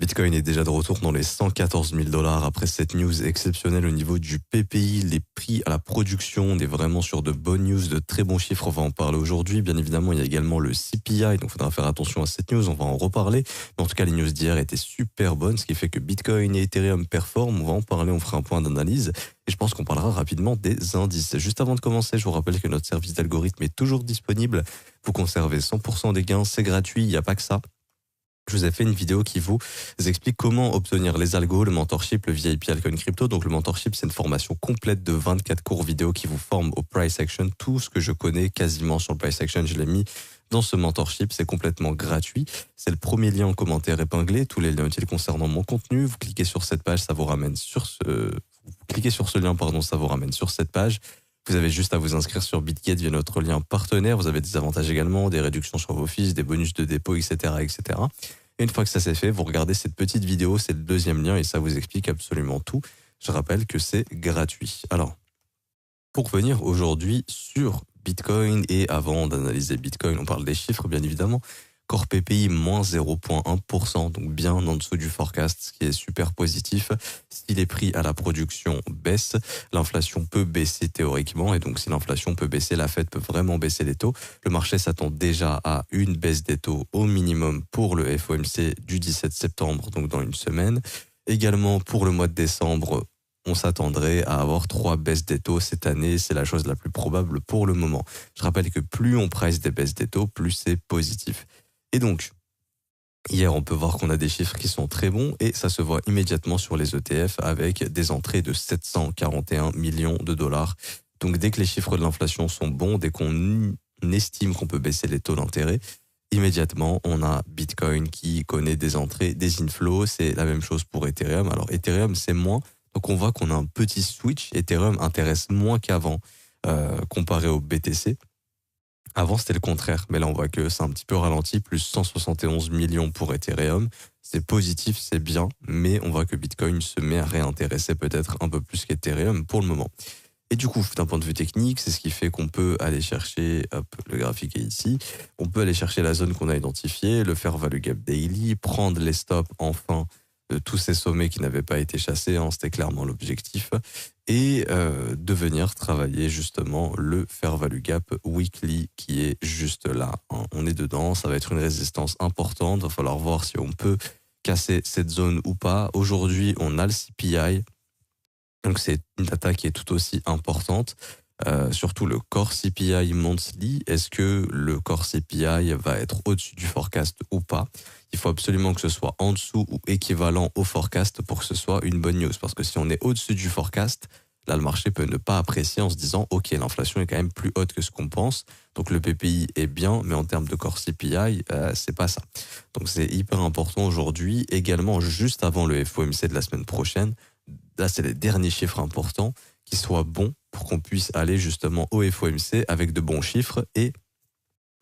Bitcoin est déjà de retour dans les 114 000 $ après cette news exceptionnelle au niveau du PPI, les prix à la production. On est vraiment sur de bonnes news, de très bons chiffres. On va en parler aujourd'hui. Bien évidemment, il y a également le CPI, donc il faudra faire attention à cette news. On va en reparler. Mais en tout cas, les news d'hier étaient super bonnes, ce qui fait que Bitcoin et Ethereum performent. On va en parler, on fera un point d'analyse. Et je pense qu'on parlera rapidement des indices. Juste avant de commencer, je vous rappelle que notre service d'algorithme est toujours disponible. Vous conservez 100% des gains, c'est gratuit, il n'y a pas que ça. Je vous ai fait une vidéo qui vous explique comment obtenir les algos, le mentorship, le VIP Altcoin Crypto. Donc le mentorship, c'est une formation complète de 24 cours vidéo qui vous forment au price action. Tout ce que je connais quasiment sur le price action, je l'ai mis dans ce mentorship. C'est complètement gratuit. C'est le premier lien en commentaire épinglé. Tous les liens utiles concernant mon contenu. Vous cliquez sur cette page, ça vous ramène sur ce lien, ça vous ramène sur cette page. Vous avez juste à vous inscrire sur BitGet via notre lien partenaire. Vous avez des avantages également, des réductions sur vos fees, des bonus de dépôt, etc., etc. Et une fois que ça c'est fait, vous regardez cette petite vidéo, c'est le deuxième lien et ça vous explique absolument tout. Je rappelle que c'est gratuit. Alors, pour venir aujourd'hui sur Bitcoin et avant d'analyser Bitcoin, on parle des chiffres bien évidemment. Core PPI moins 0,1%, donc bien en dessous du forecast, ce qui est super positif. Si les prix à la production baissent, l'inflation peut baisser théoriquement, et donc si l'inflation peut baisser, la Fed peut vraiment baisser les taux. Le marché s'attend déjà à une baisse des taux au minimum pour le FOMC du 17 septembre, donc dans une semaine. Également pour le mois de décembre, on s'attendrait à avoir 3 baisses des taux cette année. C'est la chose la plus probable pour le moment. Je rappelle que plus on price des baisses des taux, plus c'est positif. Et donc, hier, on peut voir qu'on a des chiffres qui sont très bons et ça se voit immédiatement sur les ETF avec des entrées de 741 millions de dollars. Donc, dès que les chiffres de l'inflation sont bons, dès qu'on estime qu'on peut baisser les taux d'intérêt, immédiatement, on a Bitcoin qui connaît des entrées, des inflows. C'est la même chose pour Ethereum. Alors, Ethereum, c'est moins. Donc, on voit qu'on a un petit switch. Ethereum intéresse moins qu'avant comparé au BTC. Avant, c'était le contraire, mais là, on voit que c'est un petit peu ralenti, plus 171 millions pour Ethereum. C'est positif, c'est bien, mais on voit que Bitcoin se met à réintéresser peut-être un peu plus qu'Ethereum pour le moment. Et du coup, d'un point de vue technique, c'est ce qui fait qu'on peut aller chercher, hop, le graphique est ici, on peut aller chercher la zone qu'on a identifiée, le faire value gap daily, prendre les stops enfin de tous ces sommets qui n'avaient pas été chassés, hein, c'était clairement l'objectif, et de venir travailler justement le fair value gap weekly qui est juste là. Hein. On est dedans, ça va être une résistance importante, il va falloir voir si on peut casser cette zone ou pas. Aujourd'hui, on a le CPI, donc c'est une data qui est tout aussi importante. Surtout le core CPI monthly, est-ce que le core CPI va être au-dessus du forecast ou pas? Il faut absolument que ce soit en dessous ou équivalent au forecast pour que ce soit une bonne news. Parce que si on est au-dessus du forecast, là le marché peut ne pas apprécier en se disant ok, l'inflation est quand même plus haute que ce qu'on pense, donc le PPI est bien, mais en termes de core CPI, c'est pas ça. Donc c'est hyper important aujourd'hui, également juste avant le FOMC de la semaine prochaine. Là c'est les derniers chiffres importants qui soient bons pour qu'on puisse aller justement au FOMC avec de bons chiffres et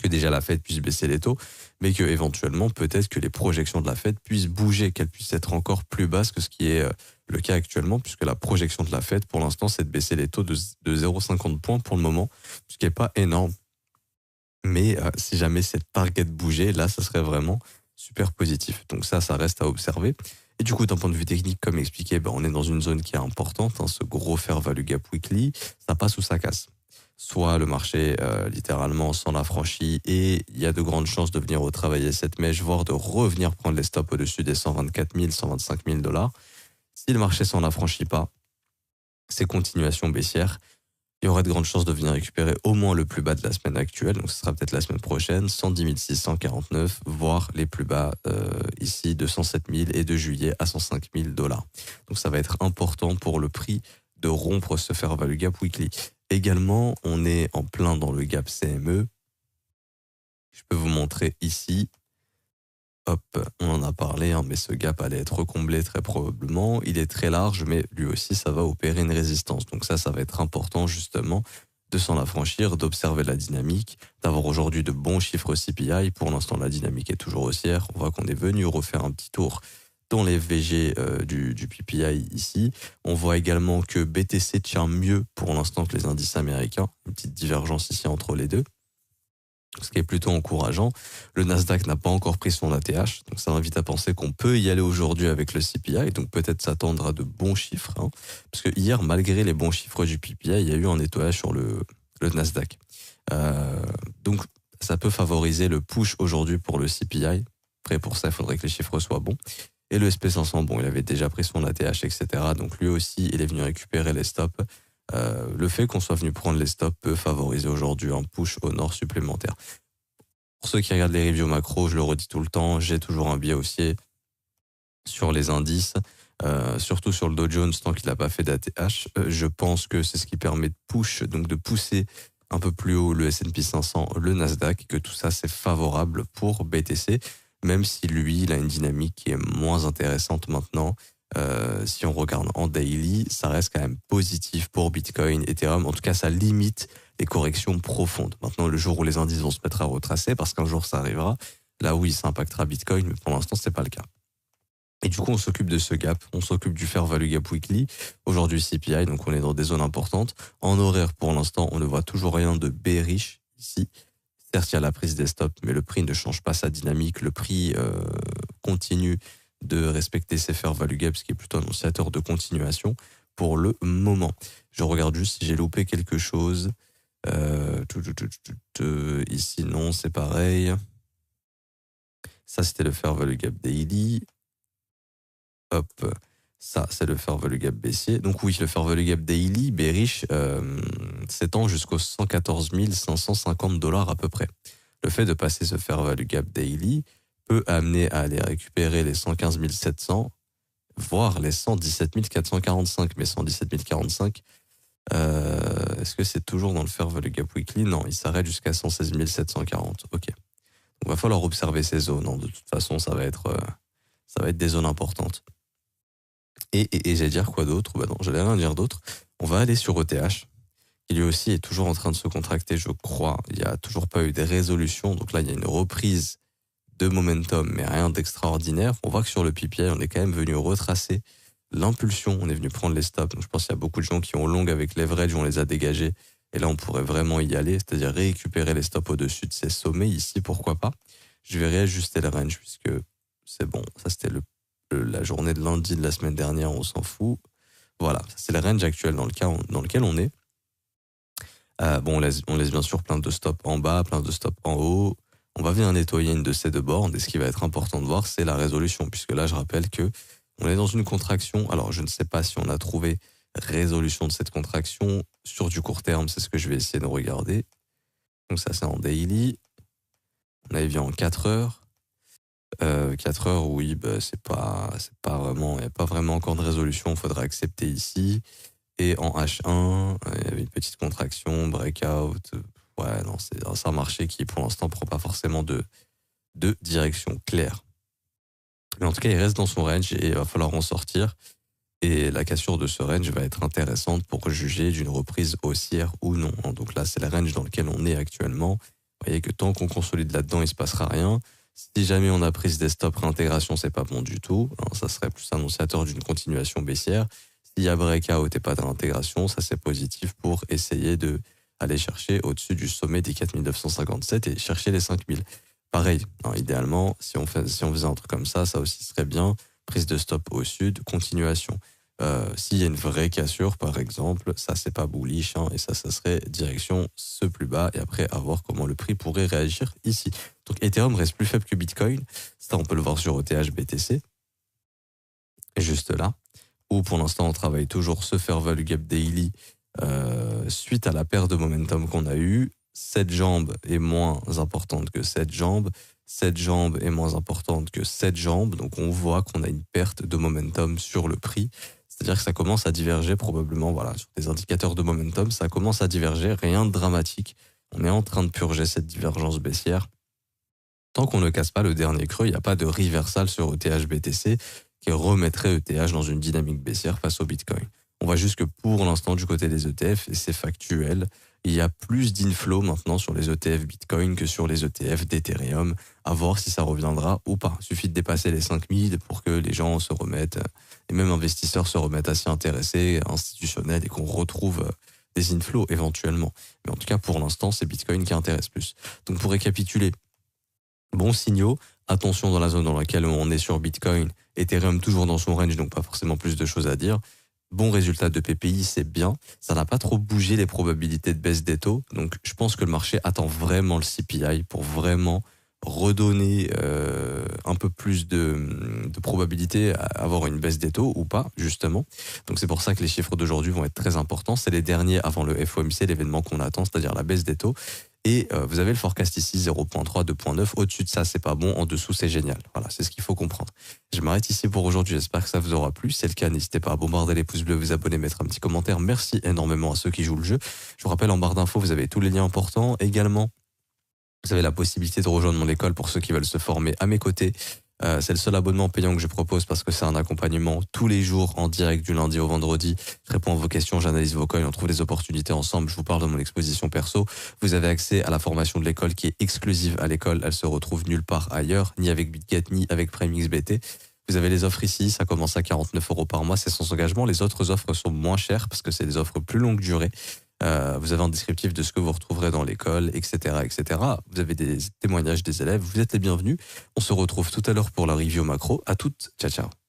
que déjà la Fed puisse baisser les taux, mais que éventuellement peut-être que les projections de la Fed puissent bouger, qu'elles puissent être encore plus basses que ce qui est le cas actuellement, puisque la projection de la Fed pour l'instant c'est de baisser les taux de 0,50 points pour le moment, ce qui n'est pas énorme. Mais si jamais cette target bougeait, là ça serait vraiment super positif. Donc ça reste à observer. Et du coup, d'un point de vue technique, comme expliqué, on est dans une zone qui est importante, hein, ce gros fair value gap weekly, ça passe ou ça casse. Soit le marché littéralement s'en affranchit et il y a de grandes chances de venir retravailler cette mèche, voire de revenir prendre les stops au-dessus des 124 000, 125 000 $. Si le marché s'en affranchit pas, c'est continuation baissière. Il y aurait de grandes chances de venir récupérer au moins le plus bas de la semaine actuelle, donc ce sera peut-être la semaine prochaine, 110 649, voire les plus bas ici de 107 000 et de juillet à 105 000 $. Donc ça va être important pour le prix de rompre ce fair value gap weekly. Également, on est en plein dans le gap CME. Je peux vous montrer ici. Hop, on en a parlé, hein, mais ce gap allait être comblé très probablement. Il est très large, mais lui aussi, ça va opérer une résistance. Donc ça va être important justement de s'en affranchir, d'observer la dynamique, d'avoir aujourd'hui de bons chiffres CPI. Pour l'instant, la dynamique est toujours haussière. On voit qu'on est venu refaire un petit tour dans les VG du PPI ici. On voit également que BTC tient mieux pour l'instant que les indices américains. Une petite divergence ici entre les deux. ce qui est plutôt encourageant. Le Nasdaq n'a pas encore pris son ATH, donc ça invite à penser qu'on peut y aller aujourd'hui avec le CPI, et donc peut-être s'attendre à de bons chiffres, hein, parce que hier, malgré les bons chiffres du PPI, il y a eu un nettoyage sur le Nasdaq. Donc ça peut favoriser le push aujourd'hui pour le CPI. Après, pour ça, il faudrait que les chiffres soient bons. Et le SP500, bon, il avait déjà pris son ATH, etc. Donc lui aussi, il est venu récupérer les stops. Le fait qu'on soit venu prendre les stops peut favoriser aujourd'hui un push au nord supplémentaire. Pour ceux qui regardent les reviews macro, je le redis tout le temps, j'ai toujours un biais haussier sur les indices, surtout sur le Dow Jones tant qu'il n'a pas fait d'ATH. Je pense que c'est ce qui permet de push, donc de pousser un peu plus haut le S&P 500, le Nasdaq, et que tout ça c'est favorable pour BTC, même si lui, il a une dynamique qui est moins intéressante maintenant. Si on regarde en daily, ça reste quand même positif pour Bitcoin, Ethereum. En tout cas, ça limite les corrections profondes. Maintenant, le jour où les indices vont se mettre à retracer, parce qu'un jour ça arrivera, là oui, ça impactera Bitcoin, mais pour l'instant, c'est pas le cas. Et du coup, on s'occupe de ce gap, on s'occupe du Fair Value Gap Weekly. Aujourd'hui, CPI, donc on est dans des zones importantes. En horaire, pour l'instant, on ne voit toujours rien de bearish ici. Certes, il y a la prise des stops, mais le prix ne change pas sa dynamique. Le prix continue de respecter ses fair value gaps, ce qui est plutôt annonciateur de continuation pour le moment. Je regarde juste si j'ai loupé quelque chose. Ici, non, c'est pareil. Ça, c'était le fair value gap daily. Hop, ça, c'est le fair value gap baissier. Donc oui, le fair value gap daily, bearish, s'étend jusqu'aux 114 550 $ à peu près. Le fait de passer ce fair value gap daily peut amener à aller récupérer les 115 700, voire les 117 445. Mais 117 045, est-ce que c'est toujours dans le fair value gap weekly? Non, il s'arrête jusqu'à 116 740. Ok. Donc, va falloir observer ces zones. De toute façon, ça va être des zones importantes. Et j'allais dire quoi d'autre? Bah non, j'allais rien dire d'autre. On va aller sur ETH, qui lui aussi est toujours en train de se contracter, je crois. Il n'y a toujours pas eu des résolutions. Donc là, il y a une reprise de momentum, mais rien d'extraordinaire. On voit que sur le PPI, on est quand même venu retracer l'impulsion. On est venu prendre les stops. Donc je pense qu'il y a beaucoup de gens qui ont long avec leverage, on les a dégagés. Et là, on pourrait vraiment y aller, c'est-à-dire récupérer les stops au-dessus de ces sommets. Ici, pourquoi pas? Je vais réajuster le range, puisque c'est bon. Ça, c'était la journée de lundi de la semaine dernière, on s'en fout. Voilà, c'est le range actuel dans lequel on est. Bon, on laisse bien sûr plein de stops en bas, plein de stops en haut. On va venir nettoyer une de ces deux bornes, et ce qui va être important de voir, c'est la résolution, puisque là, je rappelle que on est dans une contraction. Alors, je ne sais pas si on a trouvé résolution de cette contraction sur du court terme, c'est ce que je vais essayer de regarder. Donc ça, c'est en daily. On avait vu en 4 heures. 4 heures, oui, c'est pas vraiment, il n'y a pas vraiment encore de résolution, il faudra accepter ici. Et en H1, il y avait une petite contraction, breakout. Ouais, non, c'est un marché qui, pour l'instant, prend pas forcément de direction claire. Mais en tout cas, il reste dans son range et il va falloir en sortir. Et la cassure de ce range va être intéressante pour juger d'une reprise haussière ou non. Donc là, c'est le range dans lequel on est actuellement. Vous voyez que tant qu'on consolide là-dedans, il ne se passera rien. Si jamais on a prise des stops réintégration, c'est pas bon du tout. Ça serait plus annonciateur d'une continuation baissière. S'il y a breakout et pas de réintégration, ça c'est positif pour essayer de aller chercher au-dessus du sommet des 4957 et chercher les 5000. Pareil, idéalement, si on faisait un truc comme ça aussi serait bien. Prise de stop au sud, continuation. S'il y a une vraie cassure, par exemple, ça c'est pas bullish, et ça serait direction ce plus bas, et après à voir comment le prix pourrait réagir ici. Donc Ethereum reste plus faible que Bitcoin, ça on peut le voir sur ETH BTC, juste là, où pour l'instant on travaille toujours ce Fair Value Gap Daily suite à la perte de momentum qu'on a eue. Cette jambe est moins importante que cette jambe est moins importante que cette jambe, donc on voit qu'on a une perte de momentum sur le prix. C'est-à-dire que ça commence à diverger probablement, voilà, sur des indicateurs de momentum, ça commence à diverger, rien de dramatique. On est en train de purger cette divergence baissière. Tant qu'on ne casse pas le dernier creux, il n'y a pas de reversal sur ETH BTC qui remettrait ETH dans une dynamique baissière face au Bitcoin. On voit juste que pour l'instant, du côté des ETF, et c'est factuel, il y a plus d'inflow maintenant sur les ETF Bitcoin que sur les ETF d'Ethereum. À voir si ça reviendra ou pas. Il suffit de dépasser les 5000 pour que les gens se remettent, et même investisseurs se remettent à s'y intéresser, institutionnels, et qu'on retrouve des inflows éventuellement. Mais en tout cas, pour l'instant, c'est Bitcoin qui intéresse plus. Donc pour récapituler, bons signaux, attention dans la zone dans laquelle on est sur Bitcoin, Ethereum toujours dans son range, donc pas forcément plus de choses à dire. Bon résultat de PPI, c'est bien. Ça n'a pas trop bougé les probabilités de baisse des taux. Donc, je pense que le marché attend vraiment le CPI pour vraiment redonner un peu plus de probabilité à avoir une baisse des taux ou pas, justement. Donc, c'est pour ça que les chiffres d'aujourd'hui vont être très importants. C'est les derniers avant le FOMC, l'événement qu'on attend, c'est-à-dire la baisse des taux. Et vous avez le forecast ici, 0.3, 2.9. Au-dessus de ça, c'est pas bon. En dessous, c'est génial. Voilà, c'est ce qu'il faut comprendre. Je m'arrête ici pour aujourd'hui. J'espère que ça vous aura plu. Si c'est le cas, n'hésitez pas à bombarder les pouces bleus, vous abonner, mettre un petit commentaire. Merci énormément à ceux qui jouent le jeu. Je vous rappelle, en barre d'infos, vous avez tous les liens importants. Également, vous avez la possibilité de rejoindre mon école pour ceux qui veulent se former à mes côtés. C'est le seul abonnement payant que je propose parce que c'est un accompagnement tous les jours en direct du lundi au vendredi. Je réponds à vos questions, j'analyse vos coins, on trouve des opportunités ensemble. Je vous parle de mon exposition perso. Vous avez accès à la formation de l'école qui est exclusive à l'école. Elle se retrouve nulle part ailleurs, ni avec BitGet, ni avec PrimeXBT. Vous avez les offres ici, ça commence à 49 € par mois, c'est sans engagement. Les autres offres sont moins chères parce que c'est des offres plus longue durée. Vous avez un descriptif de ce que vous retrouverez dans l'école, etc., etc. Vous avez des témoignages des élèves. Vous êtes les bienvenus. On se retrouve tout à l'heure pour la review macro. À toutes. Ciao, ciao.